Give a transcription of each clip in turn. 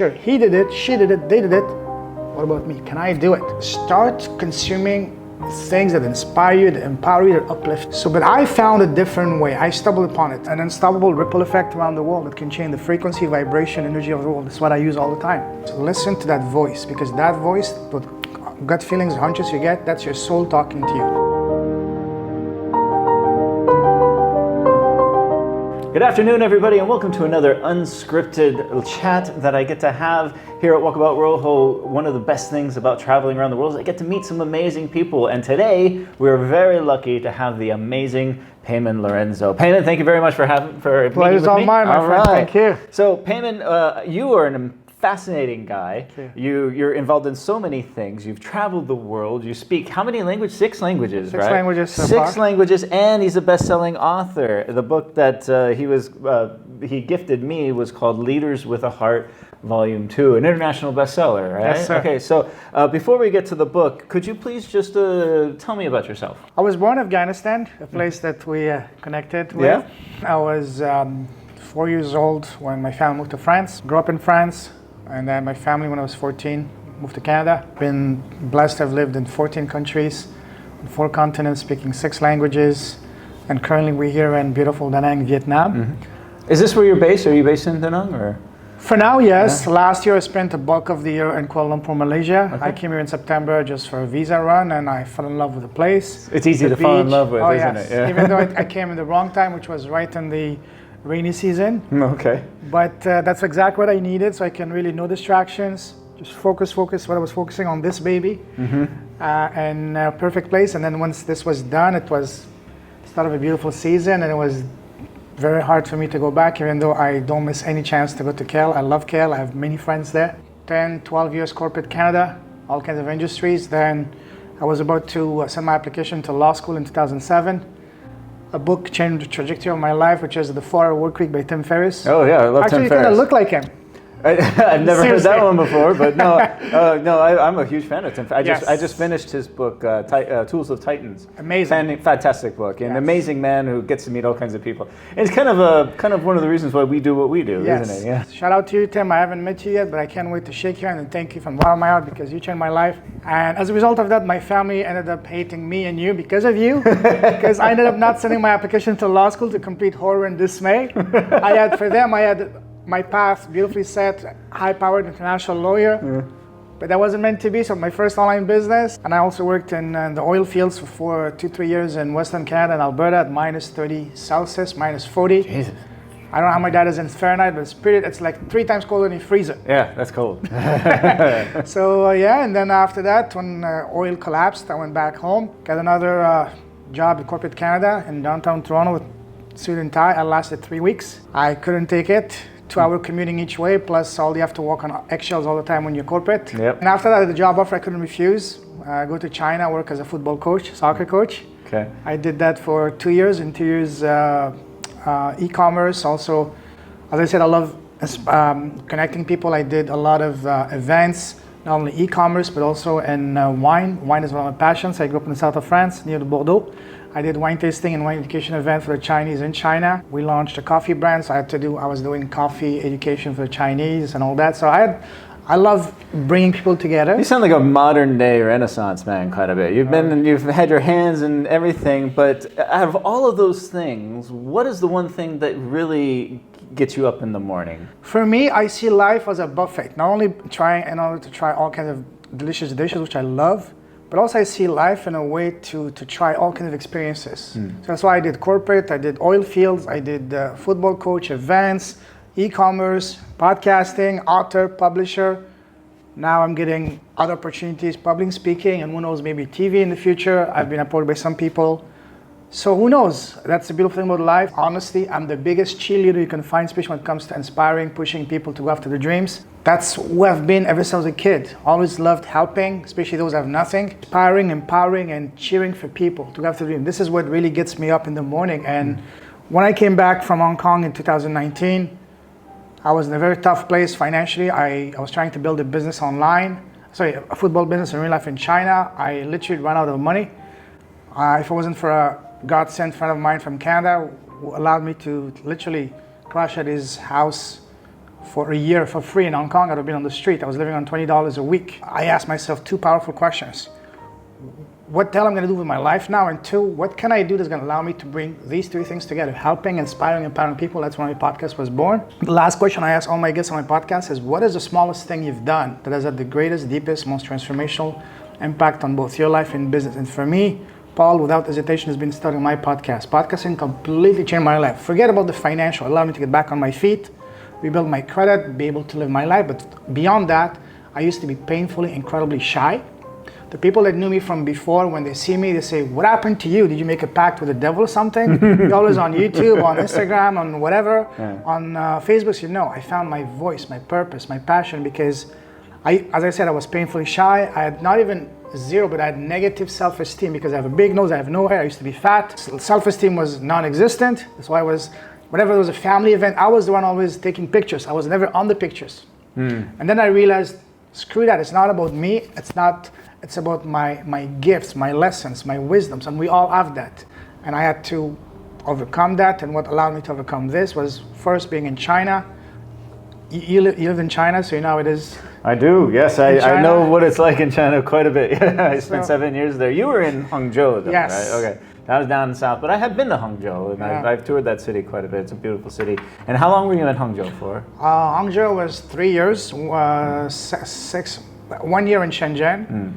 Sure, he did it, she did it, they did it. What about me? Can I do it? Start consuming things that inspire you, that empower you, that uplift. But I found a different way. I stumbled upon it. An unstoppable ripple effect around the world that can change the frequency, vibration, energy of the world. That's what I use all the time. So listen to that voice, because that voice, what gut feelings, hunches you get, that's your soul talking to you. Good afternoon, everybody, and welcome to another unscripted chat that I get to have here at Walkabout World. One of the best things about traveling around the world is I get to meet some amazing people, and today we're very lucky to have the amazing Payman Lorenzo. Payman, thank you very much for meeting with me. Pleasure's all mine, my friend. Thank you. So, Payman, you are a fascinating guy. You're involved in so many things. You've traveled the world. You speak how many languages? 6 languages, right? 6 languages so Six far. languages, and he's a best-selling author. The book that he gifted me was called Leaders with a Heart, Volume 2, an international bestseller, right? Yes, sir. Okay, so before we get to the book, could you please just tell me about yourself? I was born in Afghanistan, a place that we connected with. Yeah. I was 4 years old when my family moved to France. Grew up in France. And then my family, when I was 14, moved to Canada. Been blessed to have lived in 14 countries, on 4 continents, speaking 6 languages. And currently we're here in beautiful Da Nang, Vietnam. Mm-hmm. Is this where you're based? Are you based in Da Nang? Or? For now, yes. Yeah. Last year I spent the bulk of the year in Kuala Lumpur, Malaysia. Okay. I came here in September just for a visa run, and I fell in love with the place. It's easy to fall in love with, isn't it? Yeah. Even though I came in the wrong time, which was right in the rainy season. Okay. But that's exactly what I needed, so I can really no distractions, just focus what I was focusing on, this baby, and a perfect place. And then once this was done, it was start of a beautiful season, and it was very hard for me to go back, even though I don't miss any chance to go to KL. I love KL, I have many friends there. 10, 12 years corporate Canada, all kinds of industries. Then I was about to send my application to law school in 2007. A book changed the trajectory of my life, which is The 4-Hour Workweek by Tim Ferriss. Oh yeah, I love Tim Ferriss. Actually, you kind of look like him. I've never heard that one before, but no, I'm a huge fan of Tim. I just finished his book, Tools of Titans. Amazing, fantastic book, and an amazing man who gets to meet all kinds of people. And it's kind of one of the reasons why we do what we do, isn't it? Yeah. Shout out to you, Tim. I haven't met you yet, but I can't wait to shake your hand and thank you from the bottom of my heart because you changed my life. And as a result of that, my family ended up hating me and you because of you, because I ended up not sending my application to law school to complete horror and dismay. I had my path beautifully set, high-powered international lawyer, but that wasn't meant to be. So my first online business, and I also worked in the oil fields for 2-3 years in Western Canada and Alberta at minus 30 Celsius, minus 40. Jesus. I don't know how my dad is in Fahrenheit, but it's like 3 times colder than a freezer. Yeah, that's cold. So and then after that, when oil collapsed, I went back home, got another job in corporate Canada in downtown Toronto with suit and tie. I lasted 3 weeks. I couldn't take it. 2-hour commuting each way, plus all you have to walk on eggshells all the time when you're corporate. Yep. And after that, the job offer I couldn't refuse. Go to China, work as a football coach, soccer coach. Okay. I did that for 2 years. In 2 years, e-commerce. Also, as I said, I love connecting people. I did a lot of events, not only e-commerce, but also in wine. Wine is one of my passions. I grew up in the south of France, near the Bordeaux. I did wine tasting and wine education event for the Chinese in China. We launched a coffee brand, so I was doing coffee education for the Chinese and all that. So I love bringing people together. You sound like a modern day Renaissance man quite a bit. You've had your hands in everything, but out of all of those things, what is the one thing that really gets you up in the morning? For me, I see life as a buffet. Not only trying in order to try all kinds of delicious dishes, which I love, but also I see life in a way to try all kinds of experiences. So that's why I did corporate, I did oil fields, I did football coach, events, e-commerce, podcasting, author, publisher. Now I'm getting other opportunities, public speaking, and who knows, maybe TV in the future. I've been approached by some people. So who knows? That's the beautiful thing about life. Honestly, I'm the biggest cheerleader you can find, especially when it comes to inspiring, pushing people to go after their dreams. That's who I've been ever since I was a kid. Always loved helping, especially those who have nothing. Inspiring, empowering, and cheering for people to go after their dreams. This is what really gets me up in the morning. And when I came back from Hong Kong in 2019, I was in a very tough place financially. I was trying to build a business online. A football business in real life in China. I literally ran out of money. If it wasn't for a God-sent friend of mine from Canada who allowed me to literally crash at his house for a year for free in Hong Kong. I would have been on the street. I was living on $20 a week. I asked myself two powerful questions. What the hell I'm going to do with my life now? And two, what can I do that's going to allow me to bring these three things together? Helping, inspiring, empowering people. That's when my podcast was born. The last question I ask all my guests on my podcast is, what is the smallest thing you've done that has had the greatest, deepest, most transformational impact on both your life and business? And for me, Paul, without hesitation, has been starting my podcast. Podcasting completely changed my life. Forget about the financial. It allowed me to get back on my feet, rebuild my credit, be able to live my life. But beyond that, I used to be painfully, incredibly shy. The people that knew me from before, when they see me, they say, what happened to you? Did you make a pact with the devil or something? You're always on YouTube, on Instagram, on whatever, on Facebook. I found my voice, my purpose, my passion, because as I said, I was painfully shy. I had not even zero, but I had negative self-esteem because I have a big nose, I have no hair, I used to be fat. Self-esteem was non-existent. That's why whenever there was a family event, I was the one always taking pictures. I was never on the pictures. And then I realized, screw that, it's not about me, it's about my gifts, my lessons, my wisdoms, and we all have that. And I had to overcome that, and what allowed me to overcome this was first being in China. You live in China, so you know how it is. I do, yes. I know what it's like in China quite a bit. I spent 7 years there. You were in Hangzhou, though, yes. right? Okay. I was down south, but I have been to Hangzhou, and I've toured that city quite a bit. It's a beautiful city. And how long were you in Hangzhou for? Hangzhou was 3 years, 1 year in Shenzhen,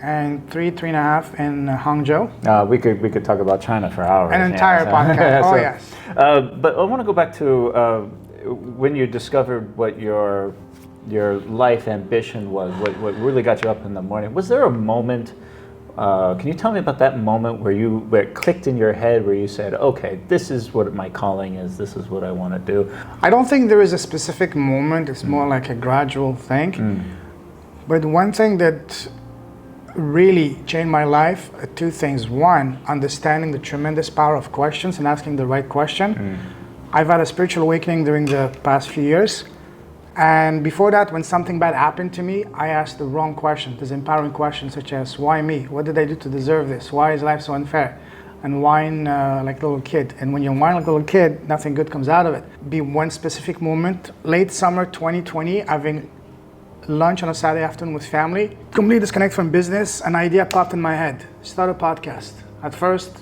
and three and a half in Hangzhou. We could talk about China for hours. An entire podcast. Yes. But I want to go back to when you discovered what your life ambition was, what really got you up in the morning. Was there a moment? Can you tell me about that moment where it clicked in your head, where you said, "Okay, this is what my calling is. This is what I want to do"? I don't think there is a specific moment. It's more like a gradual thing. But one thing that really changed my life, two things. One, understanding the tremendous power of questions and asking the right question. I've had a spiritual awakening during the past few years. And before that, when something bad happened to me, I asked the wrong questions, these empowering questions such as, why me? What did I do to deserve this? Why is life so unfair? And whine like a little kid. And when you whine like a little kid, nothing good comes out of it. Be one specific moment, late summer 2020, having lunch on a Saturday afternoon with family, completely disconnect from business, an idea popped in my head. Start a podcast. At first,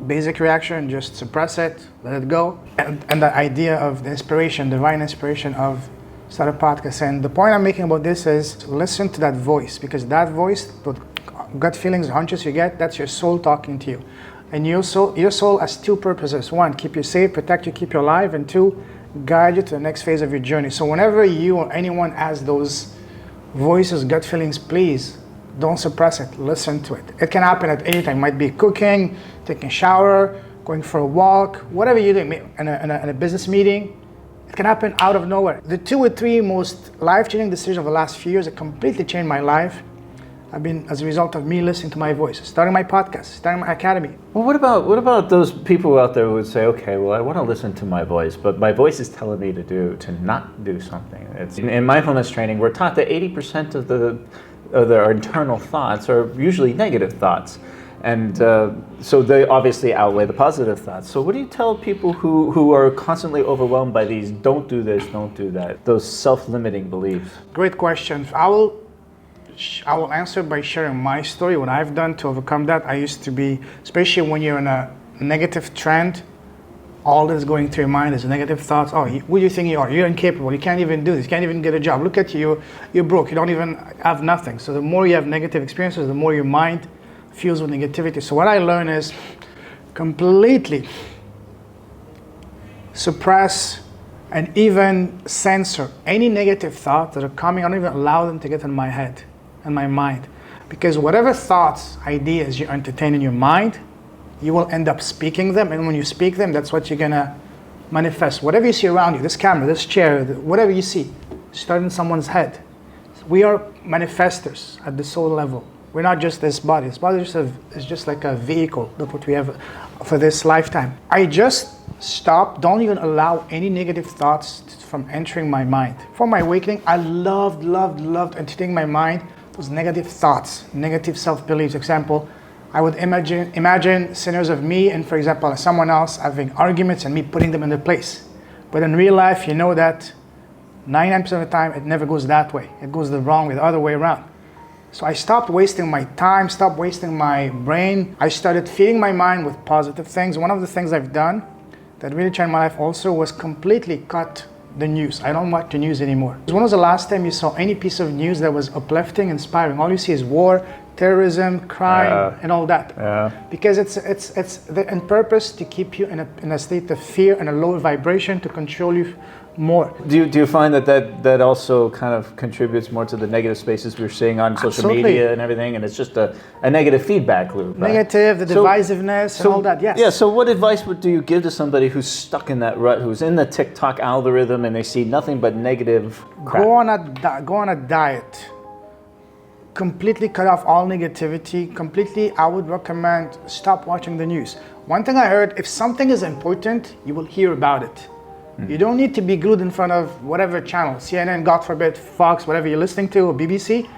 basic reaction, just suppress it, let it go. And the idea of the inspiration, divine inspiration of start a podcast. And the point I'm making about this is listen to that voice, because that voice, the gut feelings, hunches you get, that's your soul talking to you. And your soul has two purposes. One, keep you safe, protect you, keep you alive. And two, guide you to the next phase of your journey. So whenever you or anyone has those voices, gut feelings, please don't suppress it. Listen to it. It can happen at any time. It might be cooking, taking a shower, going for a walk, whatever you're doing, in a business meeting. It can happen out of nowhere. The 2 or 3 most life-changing decisions of the last few years that completely changed my life have been as a result of me listening to my voice, starting my podcast, starting my academy. Well, what about those people out there who would say, okay, well, I want to listen to my voice, but my voice is telling me to not do something. It's in mindfulness training, we're taught that 80% of our internal thoughts are usually negative thoughts. And so they obviously outweigh the positive thoughts. So what do you tell people who are constantly overwhelmed by these don't do this, don't do that, those self-limiting beliefs? Great question. I will answer by sharing my story, what I've done to overcome that. I used to be, especially when you're in a negative trend, all that's going through your mind is negative thoughts. Oh, who do you think you are? You're incapable. You can't even do this. You can't even get a job. Look at you. You're broke. You don't even have nothing. So the more you have negative experiences, the more your mind fills with negativity. So what I learned is completely suppress and even censor any negative thoughts that are coming. I don't even allow them to get in my head and my mind. Because whatever thoughts, ideas you entertain in your mind, you will end up speaking them. And when you speak them, that's what you're going to manifest. Whatever you see around you, this camera, this chair, whatever you see, start in someone's head. We are manifestors at the soul level. We're not just this body. This body is just like a vehicle. That's what we have for this lifetime. I just stop. Don't even allow any negative thoughts from entering my mind. For my awakening, I loved entertaining my mind. Those negative thoughts, negative self-beliefs. Example, I would imagine scenarios of me and, for example, someone else having arguments and me putting them in their place. But in real life, you know that 99% of the time, it never goes that way. It goes the wrong way, the other way around. So I stopped wasting my time, stopped wasting my brain. I started feeding my mind with positive things. One of the things I've done that really changed my life also was completely cut the news. I don't watch the news anymore. When was the last time you saw any piece of news that was uplifting, inspiring? All you see is war, terrorism, crime, and all that. Because it's on purpose to keep you in a state of fear and a lower vibration to control you more. Do you find that also kind of contributes more to the negative spaces we're seeing on social Absolutely. media and everything, and it's just a negative feedback loop, right? Negative, the divisiveness, and all that, yes. Yeah, so what advice do you give to somebody who's stuck in that rut, who's in the TikTok algorithm and they see nothing but negative crap? Go on a diet. Completely cut off all negativity. Completely, I would recommend stop watching the news. One thing I heard, if something is important, you will hear about it. You don't need to be glued in front of whatever channel, CNN, God forbid, Fox, whatever you're listening to, or BBC.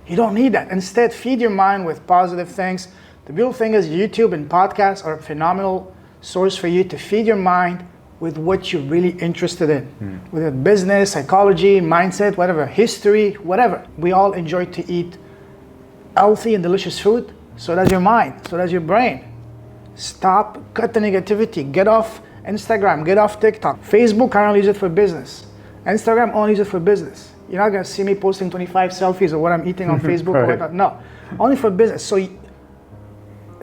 You don't need that. Instead, feed your mind with positive things. The beautiful thing is YouTube and podcasts are a phenomenal source for you to feed your mind with what you're really interested in. Whether it's business, psychology, mindset, whatever, history, whatever. We all enjoy to eat healthy and delicious food. So does your mind, so does your brain. Stop, cut the negativity, get off Instagram, get off TikTok. Facebook, I only use it for business. Instagram, only use it for business. You're not gonna see me posting 25 selfies of what I'm eating on Facebook or whatnot. No, only for business. So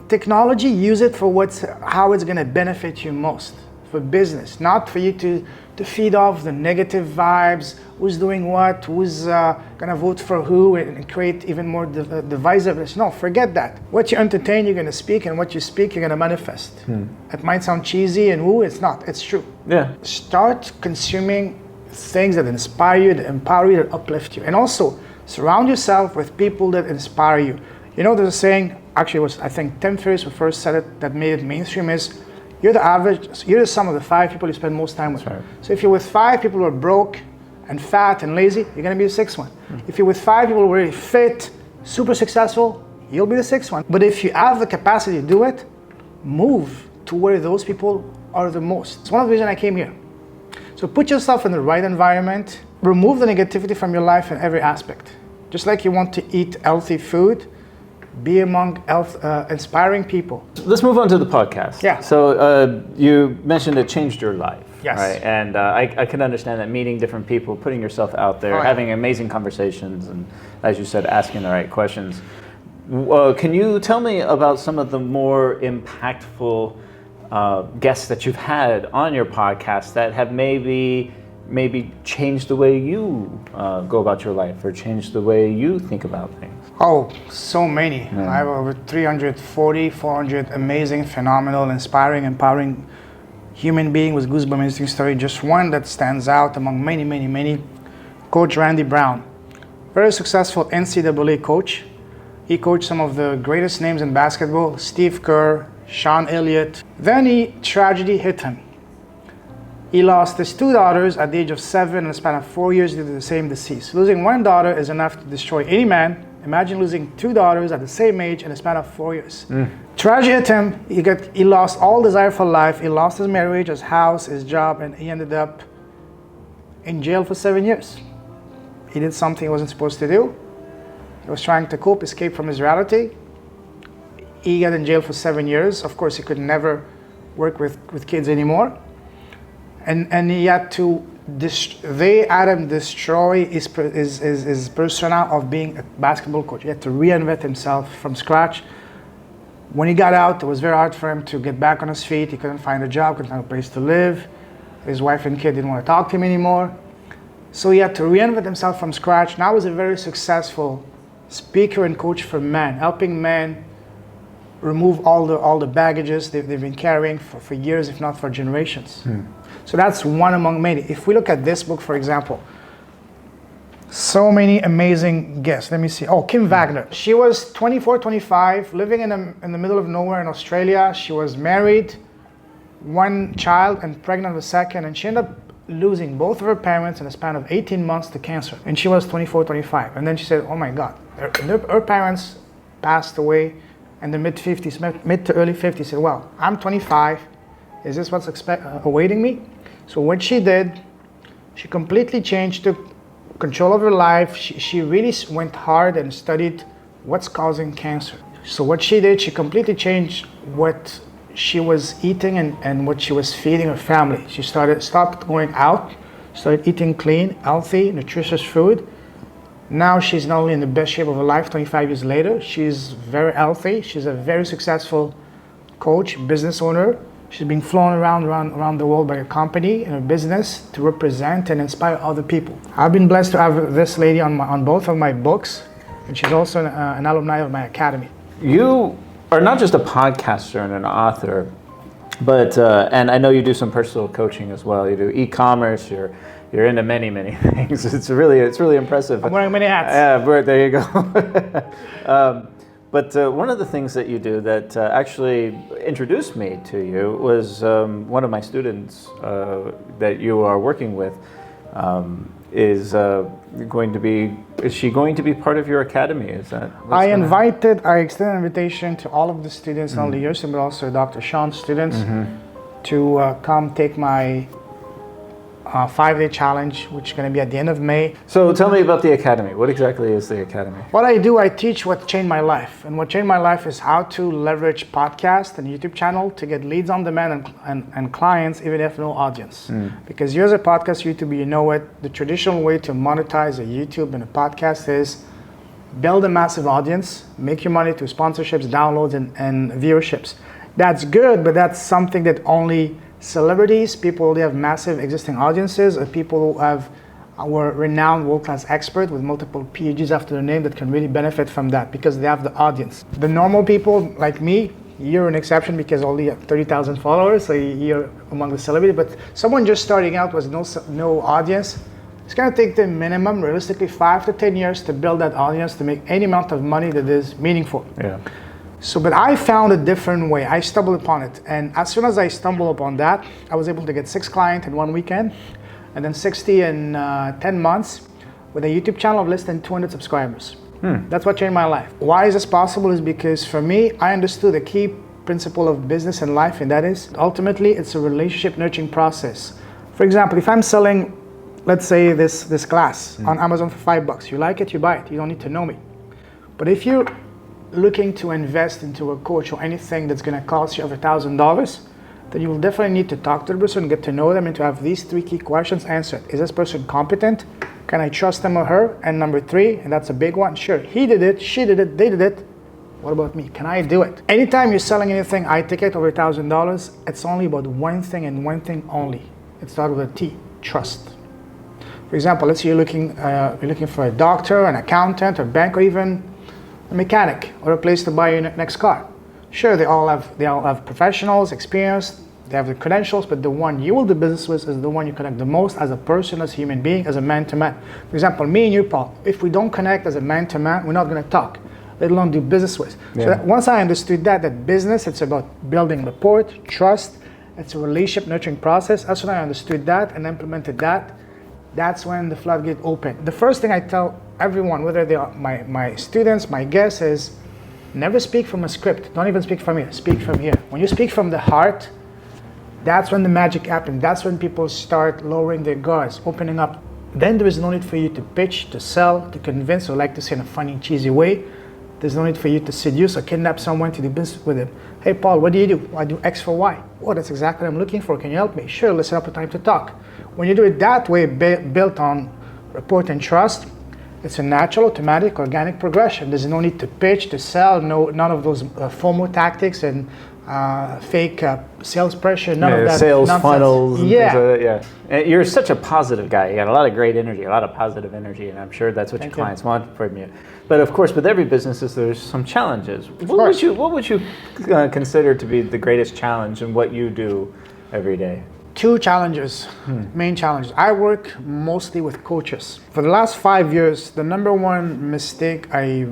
technology, use it for how it's gonna benefit you most. For business, not for you to feed off the negative vibes, who's doing what, who's gonna vote for who, and create even more divisiveness. No, forget that. What you entertain, you're gonna speak, and what you speak, you're gonna manifest. It might sound cheesy and woo, it's not, it's true. Yeah. Start consuming things that inspire you, that empower you, that uplift you. And also, surround yourself with people that inspire you. You know, there's a saying, actually it was, I think, Tim Ferriss who first said it, that made it mainstream is, you're the average, you're the sum of the 5 people you spend most time with. Right. So if you're with 5 people who are broke and fat and lazy, you're gonna be the 6th one. If you're with 5 people who are really fit, super successful, you'll be the 6th one. But if you have the capacity to do it, move to where those people are the most. It's one of the reasons I came here. So put yourself in the right environment, remove the negativity from your life in every aspect. Just like you want to eat healthy food, be among inspiring people. Let's move on to the podcast. Yeah. So you mentioned it changed your life. Yes. Right? And I can understand that, meeting different people, putting yourself out there, having amazing conversations, and as you said, asking the right questions. Can you tell me about some of the more impactful guests that you've had on your podcast that have maybe changed the way you go about your life, or changed the way you think about things? Oh, so many. I have over 340, 400 amazing, phenomenal, inspiring, empowering human beings with goosebumps interesting story. Just one that stands out among many, many, many. Coach Randy Brown. Very successful NCAA coach. He coached some of the greatest names in basketball, Steve Kerr, Sean Elliott. Then tragedy hit him. He lost his 2 daughters at the age of 7 in a span of 4 years due to the same disease. Losing 1 daughter is enough to destroy any man. Imagine losing 2 daughters at the same age in a span of 4 years. Tragedy hit him. He lost all desire for life. He lost his marriage, his house, his job, and he ended up in jail for 7 years. He did something he wasn't supposed to do. He was trying to cope, escape from his reality. He got in jail for 7 years. Of course, he could never work with kids anymore. And he had to, they had him destroy his persona of being a basketball coach. He had to reinvent himself from scratch. When he got out, it was very hard for him to get back on his feet. He couldn't find a job, couldn't find a place to live. His wife and kid didn't want to talk to him anymore. So he had to reinvent himself from scratch. Now he's a very successful speaker and coach for men, helping men remove all the baggages they've been carrying for years, if not for generations. So that's one among many. If we look at this book, for example, so many amazing guests. Let me see. Oh, Kim Wagner. She was 24, 25, living in the middle of nowhere in Australia. She was married, 1 child, and pregnant with a 2nd, and she ended up losing both of her parents in a span of 18 months to cancer. And she was 24, 25. And then she said, oh my God, her parents passed away in the mid-50s, mid to early 50s. She said, well, I'm 25. Is this what's awaiting me? So what she did, She completely changed, took control of her life. She really went hard and studied what's causing cancer. So what she did, she completely changed what she was eating and what she was feeding her family. She stopped going out, started eating clean, healthy, nutritious food. Now she's not only in the best shape of her life 25 years later, she's very healthy. She's a very successful coach, business owner. She's being flown around the world by a company and a business to represent and inspire other people. I've been blessed to have this lady on both of my books, and she's also an alumni of my academy. You are not just a podcaster and an author, but and I know you do some personal coaching as well. You do e-commerce. You're into many things. It's really impressive. I'm wearing many hats. Yeah, there you go. But one of the things that you do that actually introduced me to you was one of my students that you are working with is she going to be part of your academy? Is that? I extended an invitation to all of the students, not only yours, but also Dr. Sean's students, to come take my 5-day challenge, which is going to be at the end of May. So tell me about the academy. What exactly is the academy? What I do, I teach what changed my life. And what changed my life is how to leverage podcast and YouTube channel to get leads on demand and clients, even if no audience. Because you as a podcast YouTuber, you know it, the traditional way to monetize a YouTube and a podcast is build a massive audience, make your money through sponsorships, downloads, and viewerships. That's good, but that's something that only celebrities, people who have massive existing audiences, or people who are renowned world-class experts with multiple PhDs after their name that can really benefit from that because they have the audience. The normal people like me, you're an exception because only 30,000 followers, so you're among the celebrities, but someone just starting out with no audience, it's going to take them minimum, realistically, 5 to 10 years to build that audience to make any amount of money that is meaningful. Yeah. So, but I found a different way. I stumbled upon it. And as soon as I stumbled upon that, I was able to get 6 clients in 1 weekend, and then 60 in 10 months with a YouTube channel of less than 200 subscribers. That's what changed my life. Why is this possible? Is because for me, I understood the key principle of business and life, and that is ultimately it's a relationship nurturing process. For example, if I'm selling, let's say this glass on Amazon for $5, you like it, you buy it. You don't need to know me. But if you're looking to invest into a coach or anything that's going to cost you over $1,000, then you will definitely need to talk to the person, get to know them, and to have these 3 key questions answered. Is this person competent? Can I trust him or her? And number 3, and that's a big one, sure, he did it, she did it, they did it. What about me? Can I do it? Anytime you're selling anything, I ticket over $1,000, it's only about one thing and one thing only. It starts with a T, trust. For example, let's say you're looking for a doctor, an accountant, a bank, or even a mechanic, or a place to buy your next car. Sure, they all have professionals, experience, they have the credentials, but the one you will do business with is the one you connect the most as a person, as a human being, as a man-to-man. For example, me and you, Paul, if we don't connect as a man-to-man, we're not going to talk, let alone do business with. Yeah. So that once I understood that business, it's about building rapport, trust, it's a relationship nurturing process. As when I understood that and implemented that, that's when the floodgate opened. The first thing I tell everyone, whether they are my students, my guests, is never speak from a script. Don't even speak from here. Speak from here. When you speak from the heart, that's when the magic happens. That's when people start lowering their guards, opening up. Then there is no need for you to pitch, to sell, to convince, or like to say in a funny, cheesy way. There's no need for you to seduce or kidnap someone to do business with them. Hey, Paul, what do you do? I do X for Y. Oh, that's exactly what I'm looking for. Can you help me? Sure, let's set up a time to talk. When you do it that way, built on rapport and trust, it's a natural, automatic, organic progression. There's no need to pitch, to sell, none of those FOMO tactics and fake sales pressure, none of that sales nonsense. Funnels and things like that, yeah. And you're such a positive guy. You got a lot of great energy, a lot of positive energy, and I'm sure that's what your clients want from you. But of course, with every business, there's some challenges. What would you consider to be the greatest challenge in what you do every day? 2 challenges, main challenges. I work mostly with coaches. For the last 5 years, the number one mistake I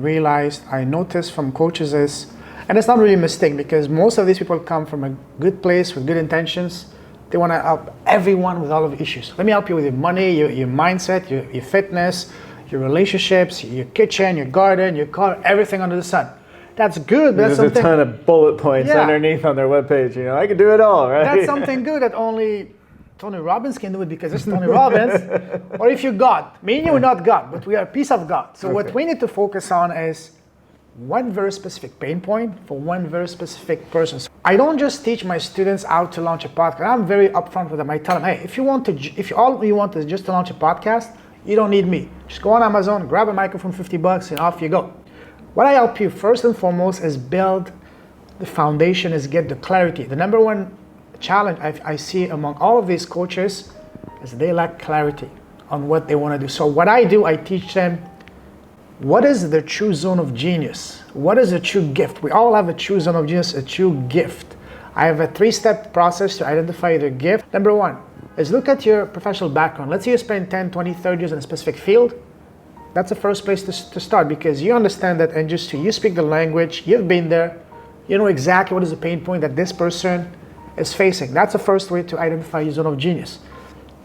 noticed from coaches is, and it's not really a mistake because most of these people come from a good place with good intentions. They want to help everyone with all of the issues. Let me help you with your money, your mindset, your fitness, your relationships, your kitchen, your garden, your car, everything under the sun. That's good. But there's a ton of bullet points underneath on their webpage. I can do it all, right? That's something good that only Tony Robbins can do it because it's Tony Robbins, or if you're God. Me and you are not God, but we are a piece of God. So what we need to focus on is one very specific pain point for one very specific person. So I don't just teach my students how to launch a podcast. I'm very upfront with them. I tell them, hey, if all you want is just to launch a podcast, you don't need me. Just go on Amazon, grab a microphone, $50, and off you go. What I help you first and foremost is build the foundation, is get the clarity. The number one challenge I see among all of these coaches is they lack clarity on what they want to do. So what I do, I teach them what is the true zone of genius? What is a true gift? We all have a true zone of genius, a true gift. I have a 3-step process to identify their gift. Number one is look at your professional background. Let's say you spend 10, 20, 30 years in a specific field. That's the first place to start, because you understand that industry, you speak the language, you've been there, you know exactly what is the pain point that this person is facing. That's the first way to identify your zone of genius.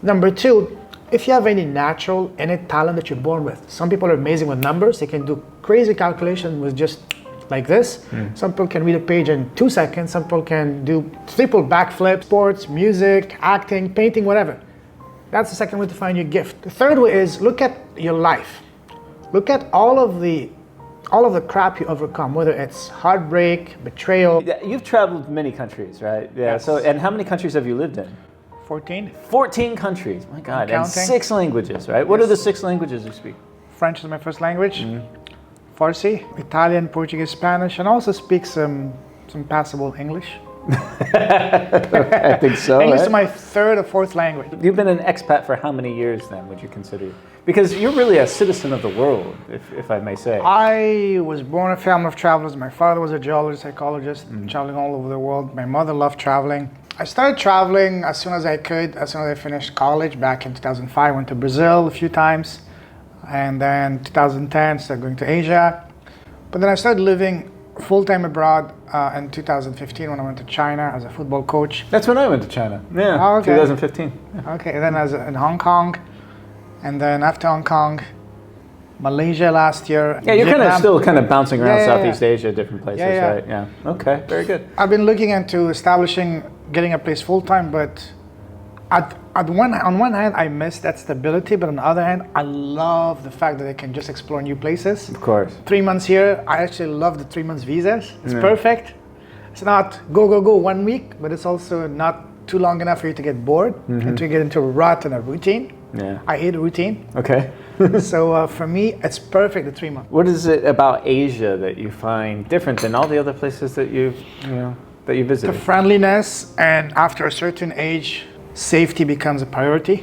Number two, if you have any natural, innate talent that you're born with. Some people are amazing with numbers. They can do crazy calculation with just like this. Some people can read a page in 2 seconds. Some people can do triple backflips, sports, music, acting, painting, whatever. That's the second way to find your gift. The third way is look at your life. Look at all of the crap you overcome, whether it's heartbreak, betrayal. Yeah, you've traveled many countries, right? Yeah. Yes. So, and how many countries have you lived in? 14. 14 countries. My God. And Counting. 6 languages, right? What are the 6 languages you speak? French is my first language. Farsi, Italian, Portuguese, Spanish, and also speak some passable English. I think so. English is Right? my third or fourth language. You've been an expat for how many years then, would you consider? Because you're really a citizen of the world, if I may say. I was born in a family of travelers. My father was a geologist, psychologist, traveling all over the world. My mother loved traveling. I started traveling as soon as I could, as soon as I finished college back in 2005. Went to Brazil a few times. And then 2010, started going to Asia. But then I started living full-time abroad in 2015 when I went to China as a football coach. That's when I went to China. Yeah, Oh, okay. 2015. Okay, and then in Hong Kong. And then after Hong Kong, Malaysia last year. Yeah, you're Vietnam. still diffing around Yeah. Southeast Asia, different places, Yeah. right? Yeah. Okay, very good. I've been looking into getting a place full-time, but on one hand, I miss that stability, but on the other hand, I love the fact that I can just explore new places. Of course. 3 months here, I actually love the 3 months visas. It's perfect. It's not go 1 week, but it's also not too long enough for you to get bored and to get into a rut and a routine. Yeah. I hate a routine. Okay. So for me, it's perfect, the 3 months. What is it about Asia that you find different than all the other places that you visited? The friendliness, and after a certain age, safety becomes a priority,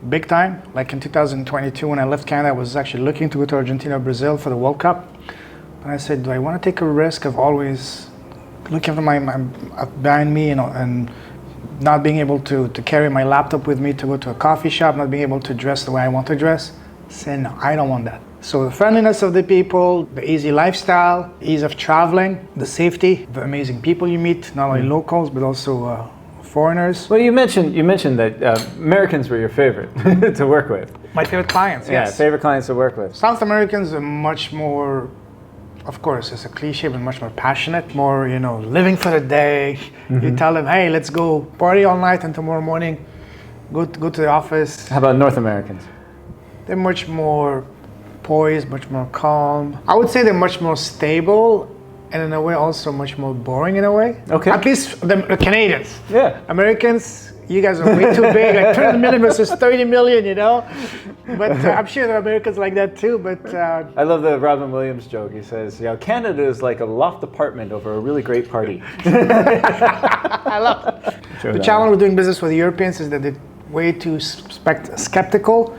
big time. Like in 2022, when I left Canada, I was actually looking to go to Argentina or Brazil for the World Cup. And I said, do I want to take a risk of always looking for behind me, and not being able to carry my laptop with me to go to a coffee shop, not being able to dress the way I want to dress? I said, no, I don't want that. So the friendliness of the people, the easy lifestyle, ease of traveling, the safety, the amazing people you meet, not only locals, but also foreigners. Well, you mentioned that Americans were your favorite to work with. My favorite clients, Yeah, yes. favorite clients to work with. South Americans are much more, of course, it's a cliche, but much more passionate, more, living for the day. You tell them, hey, let's go party all night and tomorrow morning, go to the office. How about North Americans? They're much more poised, much more calm. I would say they're much more stable, and in a way also much more boring in a way. Okay. At least the Canadians. Yeah. Americans, you guys are way too big, like 200 million versus 30 million, But I'm sure there are Americans like that too, but... I love the Robin Williams joke. He says, Canada is like a loft apartment over a really great party. I love it. The challenge with doing business with Europeans is that they're way too skeptical.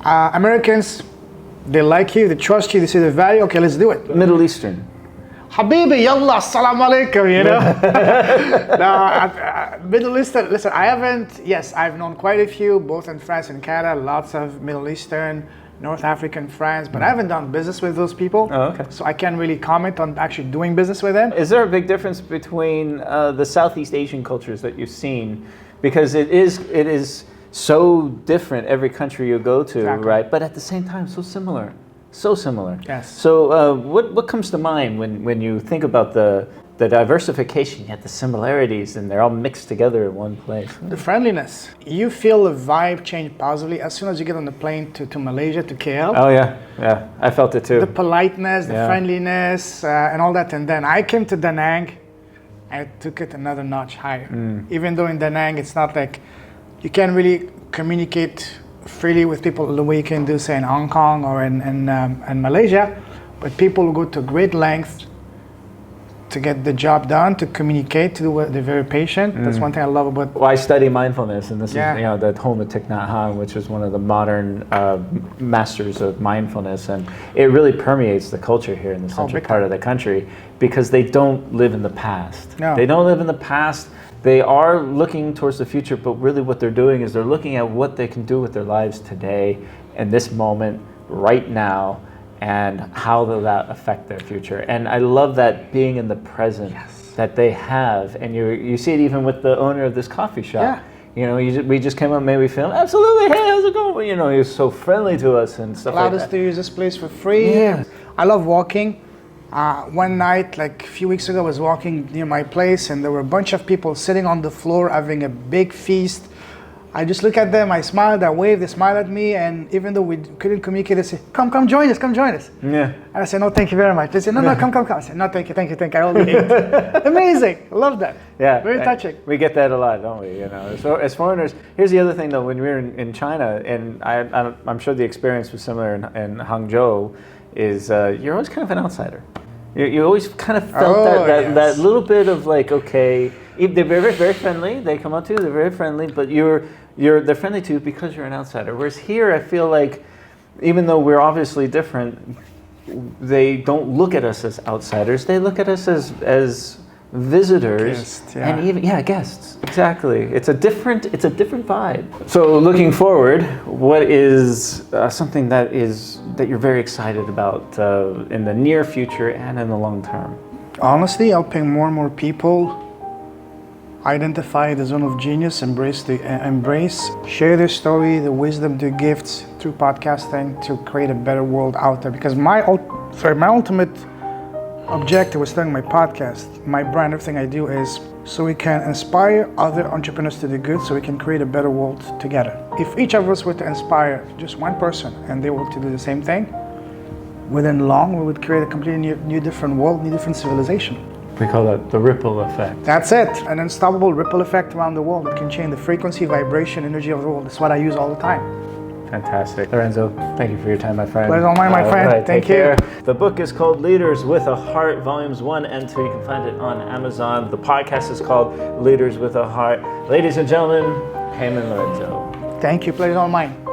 Americans, they like you, they trust you, they see the value. Okay, let's do it. Middle Eastern. Habibi, yallah, salam alaikum, No, Middle Eastern, listen, I've known quite a few, both in France and Canada, lots of Middle Eastern, North African friends, but I haven't done business with those people. Oh, okay. So I can't really comment on actually doing business with them. Is there a big difference between the Southeast Asian cultures that you've seen? Because it is so different every country you go to, Exactly. right? But at the same time, so similar. So similar. Yes. So what comes to mind when you think about the the diversification, yet the similarities, and they're all mixed together in one place. The friendliness. You feel the vibe change positively as soon as you get on the plane to Malaysia, to KL. Oh yeah, yeah, I felt it too. The politeness, the friendliness, and all that. And then I came to Da Nang, and I took it another notch higher. Even though in Da Nang, it's not like, you can't really communicate freely with people the way you can do, say, in Hong Kong or in Malaysia. But people go to great lengths to get the job done, to communicate, to do what they're very patient. That's one thing I love about. Well, I study mindfulness, and this is the home of Thich Nhat Hanh, which is one of the modern masters of mindfulness, and it really permeates the culture here in the central part of the country because they don't live in the past. No. They don't live in the past. They are looking towards the future, but really what they're doing is they're looking at what they can do with their lives today, in this moment, right now, and how will that affect their future. And I love that being in the present that they have. And you see it even with the owner of this coffee shop. Yeah. You know, we just came up, maybe film, absolutely, hey, how's it going? You know, he was so friendly to us and stuff Allowed like us that. to use this place for free. Yeah. I love walking. One night, like a few weeks ago, I was walking near my place and there were a bunch of people sitting on the floor having a big feast. I just look at them, I smiled, I waved, they smiled at me, and even though we couldn't communicate, they said, come join us, come join us. Yeah. And I said, no, thank you very much. They said, no, come. I said, no, thank you, I already ate. Amazing, I love that. Yeah. Very touching. We get that a lot, don't we? You know, so as foreigners, here's the other thing though, when we were in China, and I'm sure the experience was similar in Hangzhou, is you're always kind of an outsider. You always kind of felt that little bit of like, okay, they're very, very friendly. They come up to you, they're very friendly, but they're friendly to you because you're an outsider. Whereas here, I feel like, even though we're obviously different, they don't look at us as outsiders. They look at us as visitors, guests, and even guests. Exactly. It's a different vibe. So looking forward, what is something that you're very excited about in the near future and in the long term? Honestly, helping more and more people identify the zone of genius, embrace, share their story, the wisdom, the gifts through podcasting to create a better world out there. Because my ultimate objective was starting my podcast, my brand, everything I do is so we can inspire other entrepreneurs to do good, so we can create a better world together. If each of us were to inspire just one person and they were to do the same thing, within long we would create a completely new different world, new different civilization. We call that the ripple effect. That's it, an unstoppable ripple effect around the world that can change the frequency, vibration, energy of the world. That's what I use all the time. Fantastic. Lorenzo, thank you for your time, my friend. Pleasure all mine, my friend. Right, thank you. care. The book is called Leaders with a Heart, Volumes 1 and 2. You can find it on Amazon. The podcast is called Leaders with a Heart. Ladies and gentlemen, Payman Lorenzo. Thank you. Pleasure all mine.